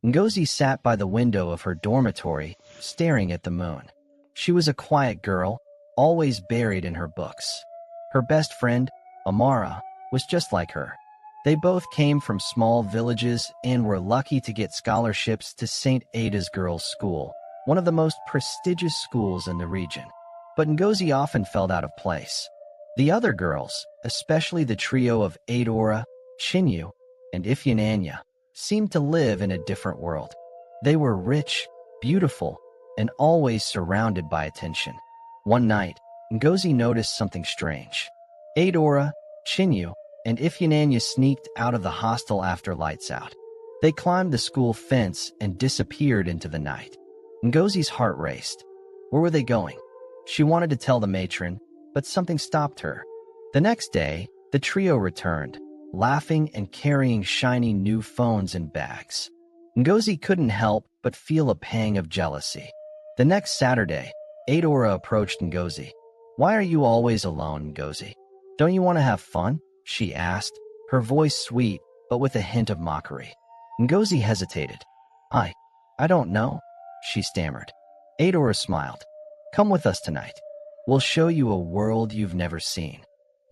Ngozi sat by the window of her dormitory, staring at the moon. She was a quiet girl, always buried in her books. Her best friend, Amara, was just like her. They both came from small villages and were lucky to get scholarships to St. Ada's Girls' School, one of the most prestigious schools in the region. But Ngozi often felt out of place. The other girls, especially the trio of Adora, Chinyu, and Ifyananya, seemed to live in a different world. They were rich, beautiful, and always surrounded by attention. One night, Ngozi noticed something strange. Adora, Chinyu, and Ifyananya sneaked out of the hostel after lights out. They climbed the school fence and disappeared into the night. Ngozi's heart raced. Where were they going? She wanted to tell the matron, but something stopped her. The next day, the trio returned, laughing and carrying shiny new phones and bags. Ngozi couldn't help but feel a pang of jealousy. The next Saturday, Adora approached Ngozi. "Why are you always alone, Ngozi? Don't you want to have fun?" she asked, her voice sweet but with a hint of mockery. Ngozi hesitated. I don't know," she stammered. Adora smiled. "Come with us tonight. We'll show you a world you've never seen."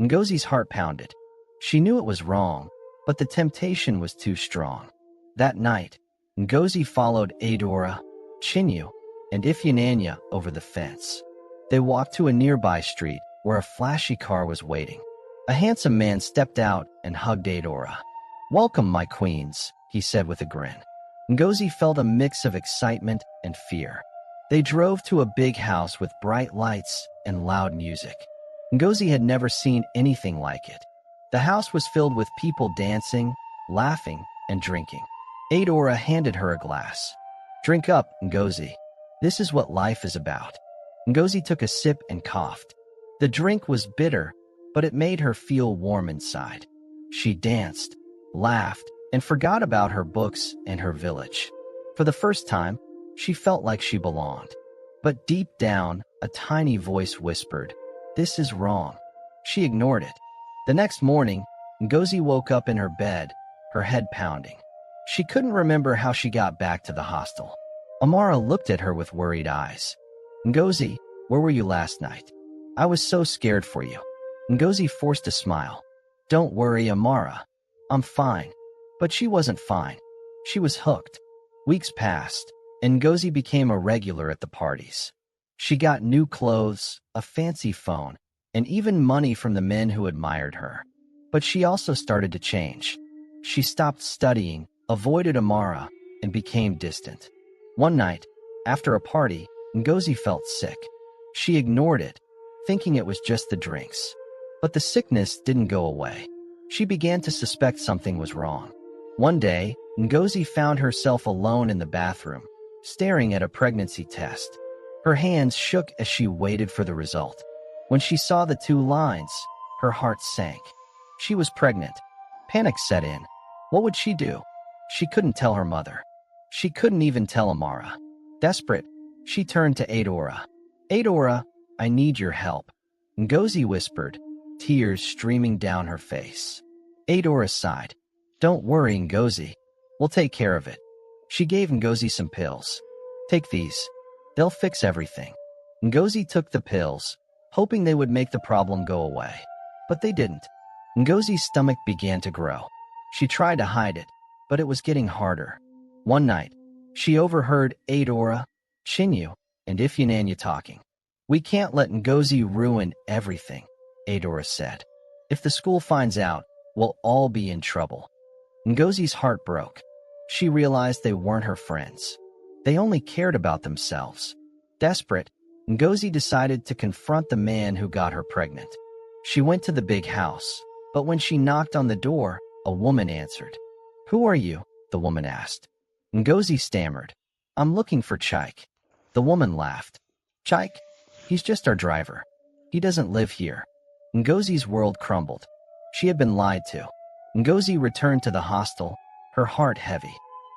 Ngozi's heart pounded. She knew it was wrong, but the temptation was too strong. That night, Ngozi followed Adora, Chinyu, and Ifyananya over the fence. They walked to a nearby street where a flashy car was waiting. A handsome man stepped out and hugged Adora. "Welcome, my queens," he said with a grin. Ngozi felt a mix of excitement and fear. They drove to a big house with bright lights and loud music. Ngozi had never seen anything like it. The house was filled with people dancing, laughing, and drinking. Adora handed her a glass. "Drink up, Ngozi. This is what life is about." Ngozi took a sip and coughed. The drink was bitter, but it made her feel warm inside. She danced, laughed, and forgot about her books and her village. For the first time, she felt like she belonged. But deep down, a tiny voice whispered, "This is wrong." She ignored it. The next morning, Ngozi woke up in her bed, her head pounding. She couldn't remember how she got back to the hostel. Amara looked at her with worried eyes. "Ngozi, where were you last night? I was so scared for you." Ngozi forced a smile. "Don't worry, Amara. I'm fine." But she wasn't fine. She was hooked. Weeks passed, and Ngozi became a regular at the parties. She got new clothes, a fancy phone, and even money from the men who admired her. But she also started to change. She stopped studying, avoided Amara, and became distant. One night, after a party, Ngozi felt sick. She ignored it, thinking it was just the drinks. But the sickness didn't go away. She began to suspect something was wrong. One day, Ngozi found herself alone in the bathroom, staring at a pregnancy test. Her hands shook as she waited for the result. When she saw the 2 lines, her heart sank. She was pregnant. Panic set in. What would she do? She couldn't tell her mother. She couldn't even tell Amara. Desperate, she turned to Adora. "Adora, I need your help," Ngozi whispered, tears streaming down her face. Adora sighed. "Don't worry, Ngozi. We'll take care of it." She gave Ngozi some pills. "Take these. They'll fix everything." Ngozi took the pills, hoping they would make the problem go away. But they didn't. Ngozi's stomach began to grow. She tried to hide it, but it was getting harder. One night, she overheard Adora, Chinyu, and Ifyananya talking. "We can't let Ngozi ruin everything," Adora said. "If the school finds out, we'll all be in trouble." Ngozi's heart broke. She realized they weren't her friends. They only cared about themselves. Desperate, Ngozi decided to confront the man who got her pregnant. She went to the big house, but when she knocked on the door, a woman answered. "Who are you?" the woman asked. Ngozi stammered. "I'm looking for Chaik." The woman laughed. "Chaik? He's just our driver. He doesn't live here." Ngozi's world crumbled. She had been lied to. Ngozi returned to the hostel, her heart heavy.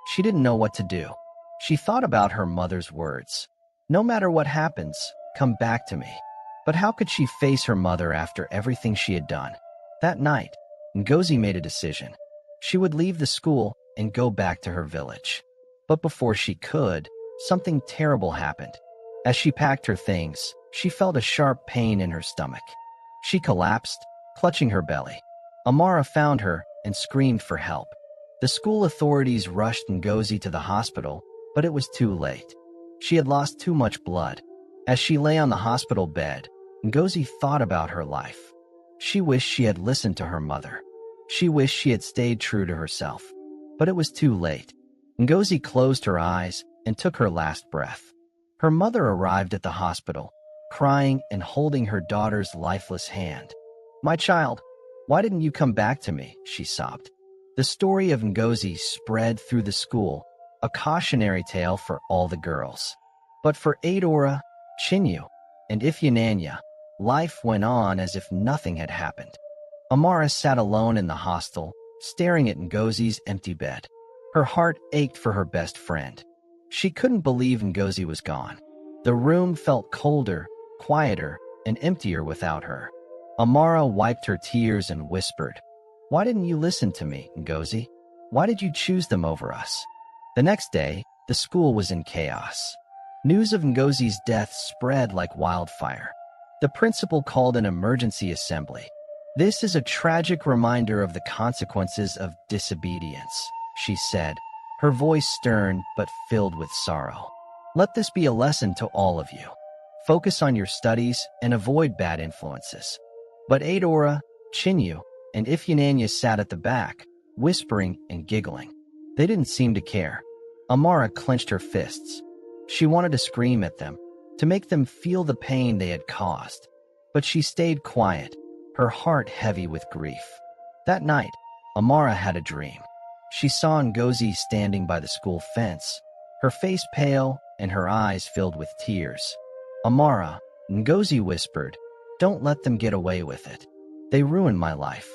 She didn't know what to do. She thought about her mother's words. "No matter what happens, come back to me." But how could she face her mother after everything she had done? That night, Ngozi made a decision. She would leave the school and go back to her village. But before she could, something terrible happened. As she packed her things, she felt a sharp pain in her stomach. She collapsed, clutching her belly. Amara found her and screamed for help. The school authorities rushed Ngozi to the hospital, but it was too late. She had lost too much blood. As she lay on the hospital bed, Ngozi thought about her life. She wished she had listened to her mother. She wished she had stayed true to herself. But it was too late. Ngozi closed her eyes and took her last breath. Her mother arrived at the hospital, crying and holding her daughter's lifeless hand. "My child, why didn't you come back to me?" she sobbed. The story of Ngozi spread through the school, a cautionary tale for all the girls. But for Adora, Chinyu, and Ifyinanya, life went on as if nothing had happened. Amara sat alone in the hostel, staring at Ngozi's empty bed. Her heart ached for her best friend. She couldn't believe Ngozi was gone. The room felt colder, quieter, and emptier without her. Amara wiped her tears and whispered, "Why didn't you listen to me, Ngozi? Why did you choose them over us?" The next day, the school was in chaos. News of Ngozi's death spread like wildfire. The principal called an emergency assembly. "This is a tragic reminder of the consequences of disobedience," she said, her voice stern but filled with sorrow. "Let this be a lesson to all of you. Focus on your studies and avoid bad influences." But Adora, Chinyu, and Ifyinanya sat at the back, whispering and giggling. They didn't seem to care. Amara clenched her fists. She wanted to scream at them, to make them feel the pain they had caused. But she stayed quiet, her heart heavy with grief. That night, Amara had a dream. She saw Ngozi standing by the school fence, her face pale and her eyes filled with tears. "Amara," Ngozi whispered, "don't let them get away with it. They ruined my life.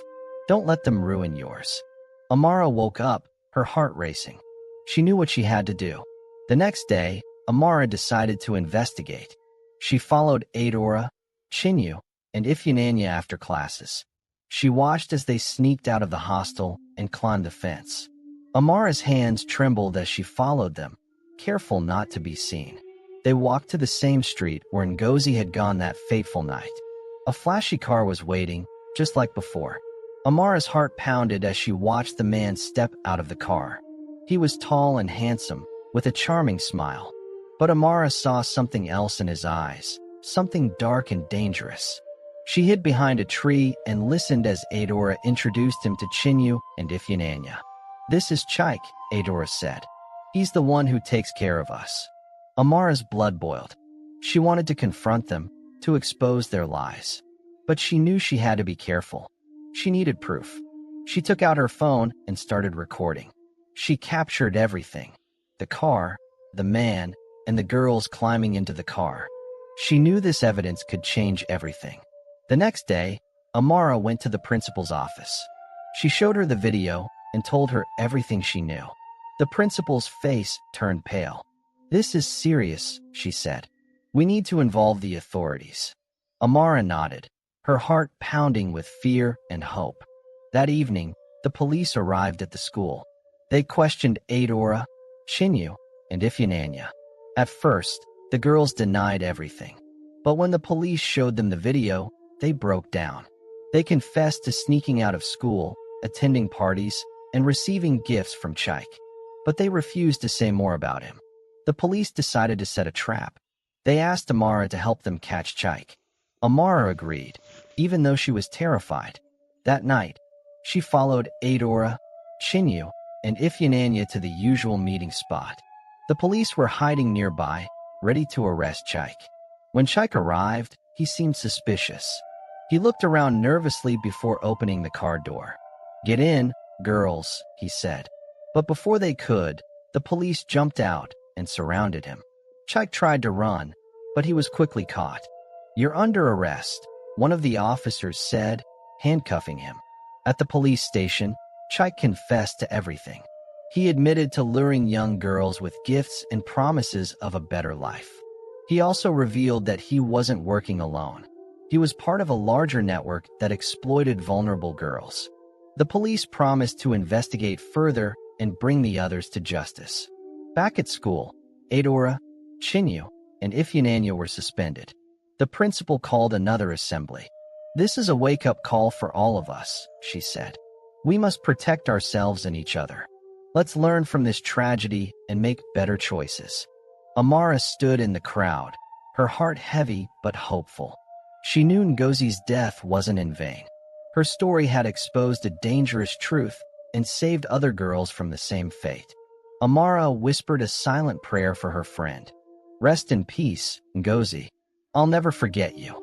Don't let them ruin yours." Amara woke up, her heart racing. She knew what she had to do. The next day, Amara decided to investigate. She followed Adora, Chinyu, and Ifyinanya after classes. She watched as they sneaked out of the hostel and climbed the fence. Amara's hands trembled as she followed them, careful not to be seen. They walked to the same street where Ngozi had gone that fateful night. A flashy car was waiting, just like before. Amara's heart pounded as she watched the man step out of the car. He was tall and handsome, with a charming smile. But Amara saw something else in his eyes, something dark and dangerous. She hid behind a tree and listened as Adora introduced him to Chinyu and Ifyinanya. "This is Chike," Adora said. "He's the one who takes care of us." Amara's blood boiled. She wanted to confront them, to expose their lies. But she knew she had to be careful. She needed proof. She took out her phone and started recording. She captured everything: the car, the man, and the girls climbing into the car. She knew this evidence could change everything. The next day, Amara went to the principal's office. She showed her the video and told her everything she knew. The principal's face turned pale. "This is serious," she said. "We need to involve the authorities." Amara nodded, her heart pounding with fear and hope. That evening, the police arrived at the school. They questioned Adora, Chinyu, and Ifyinanya. At first, the girls denied everything. But when the police showed them the video, they broke down. They confessed to sneaking out of school, attending parties, and receiving gifts from Chike. But they refused to say more about him. The police decided to set a trap. They asked Amara to help them catch Chike. Amara agreed, even though she was terrified. That night, she followed Adora, Chinyu, and Ifyinanya to the usual meeting spot. The police were hiding nearby, ready to arrest Chike. When Chike arrived, he seemed suspicious. He looked around nervously before opening the car door. "Get in, girls," he said. But before they could, the police jumped out and surrounded him. Chike tried to run, but he was quickly caught. "You're under arrest," one of the officers said, handcuffing him. At the police station, Chike confessed to everything. He admitted to luring young girls with gifts and promises of a better life. He also revealed that he wasn't working alone. He was part of a larger network that exploited vulnerable girls. The police promised to investigate further and bring the others to justice. Back at school, Adora, Chinyu, and Ifyinanya were suspended. The principal called another assembly. "This is a wake-up call for all of us," she said. "We must protect ourselves and each other. Let's learn from this tragedy and make better choices." Amara stood in the crowd, her heart heavy but hopeful. She knew Ngozi's death wasn't in vain. Her story had exposed a dangerous truth and saved other girls from the same fate. Amara whispered a silent prayer for her friend. "Rest in peace, Ngozi. I'll never forget you."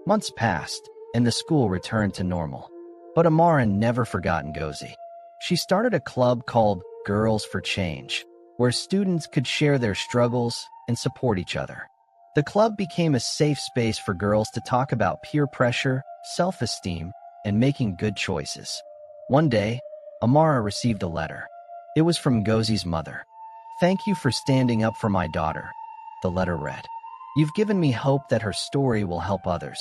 Months passed, and the school returned to normal. But Amara never forgot Ngozi. She started a club called Girls for Change, where students could share their struggles and support each other. The club became a safe space for girls to talk about peer pressure, self-esteem, and making good choices. One day, Amara received a letter. It was from Ngozi's mother. "Thank you for standing up for my daughter," the letter read. "You've given me hope that her story will help others.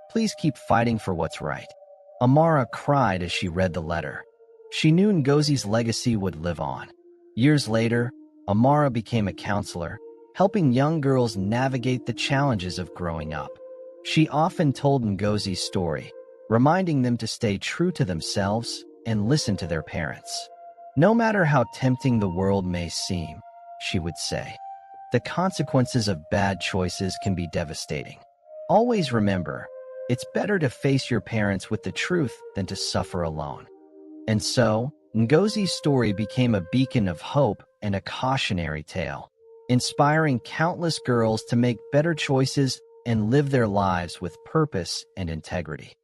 Please keep fighting for what's right." Amara cried as she read the letter. She knew Ngozi's legacy would live on. Years later, Amara became a counselor, helping young girls navigate the challenges of growing up. She often told Ngozi's story, reminding them to stay true to themselves and listen to their parents. "No matter how tempting the world may seem," she would say, "the consequences of bad choices can be devastating. Always remember, it's better to face your parents with the truth than to suffer alone." And so, Ngozi's story became a beacon of hope and a cautionary tale, inspiring countless girls to make better choices and live their lives with purpose and integrity.